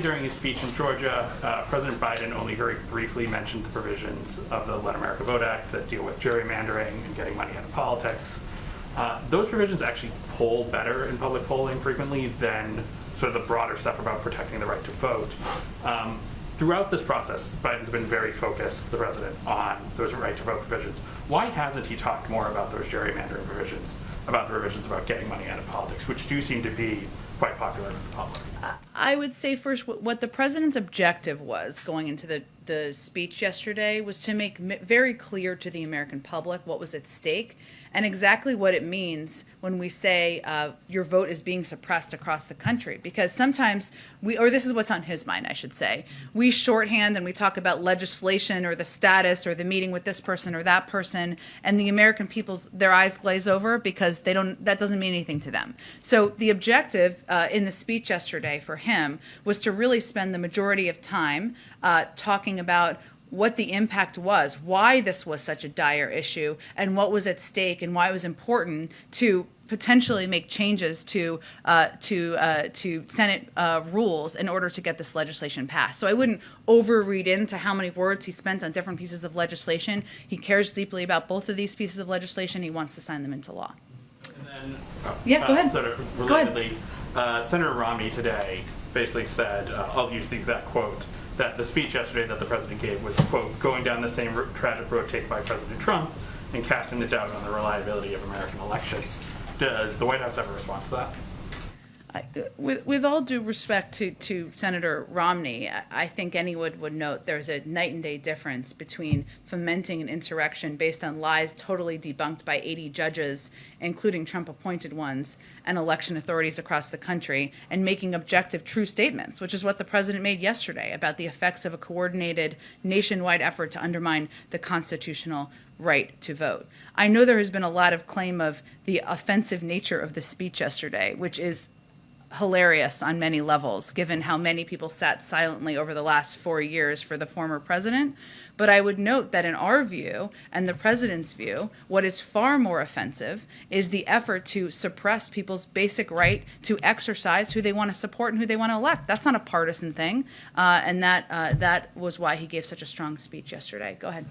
During his speech in Georgia, President Biden only very briefly mentioned the provisions of the Let America Vote Act that deal with gerrymandering and getting money out of politics. Those provisions actually poll better in public polling frequently than sort of the broader stuff about protecting the right to vote. Throughout this process, Biden's been very focused, the president, on those right to vote provisions. Why hasn't he talked more about those gerrymandering provisions, about the provisions about getting money out of politics, which do seem to be quite popular with the public? I would say first what the president's objective was going into the speech yesterday was to make very clear to the American public what was at stake and exactly what it means when we say your vote is being suppressed across the country. Because sometimes this is what's on his mind, I should say, we shorthand and we talk about legislation or the status or the meeting with this person or that person, and the American people's, their eyes glaze over because that doesn't mean anything to them. So the objective in the speech yesterday for him was to really spend the majority of time talking about what the impact was, why this was such a dire issue, and what was at stake, and why it was important to potentially make changes to Senate rules in order to get this legislation passed. So I wouldn't overread into how many words he spent on different pieces of legislation. He cares deeply about both of these pieces of legislation. He wants to sign them into law. And then, yeah, go ahead. Sort of relatedly, Senator Romney today basically said, I'll use the exact quote, that the speech yesterday that the president gave was, quote, going down the same tragic road taken by President Trump and casting the doubt on the reliability of American elections. Does the White House have a response to that? With all due respect to Senator Romney, I think anyone would note there's a night and day difference between fomenting an insurrection based on lies totally debunked by 80 judges, including Trump-appointed ones, and election authorities across the country, and making objective, true statements, which is what the president made yesterday about the effects of a coordinated nationwide effort to undermine the constitutional right to vote. I know there has been a lot of claim of the offensive nature of the speech yesterday, which is hilarious on many levels, given how many people sat silently over the last 4 years for the former president. But I would note that in our view, and the president's view, what is far more offensive is the effort to suppress people's basic right to exercise who they want to support and who they want to elect. That's not a partisan thing, and that was why he gave such a strong speech yesterday. Go ahead.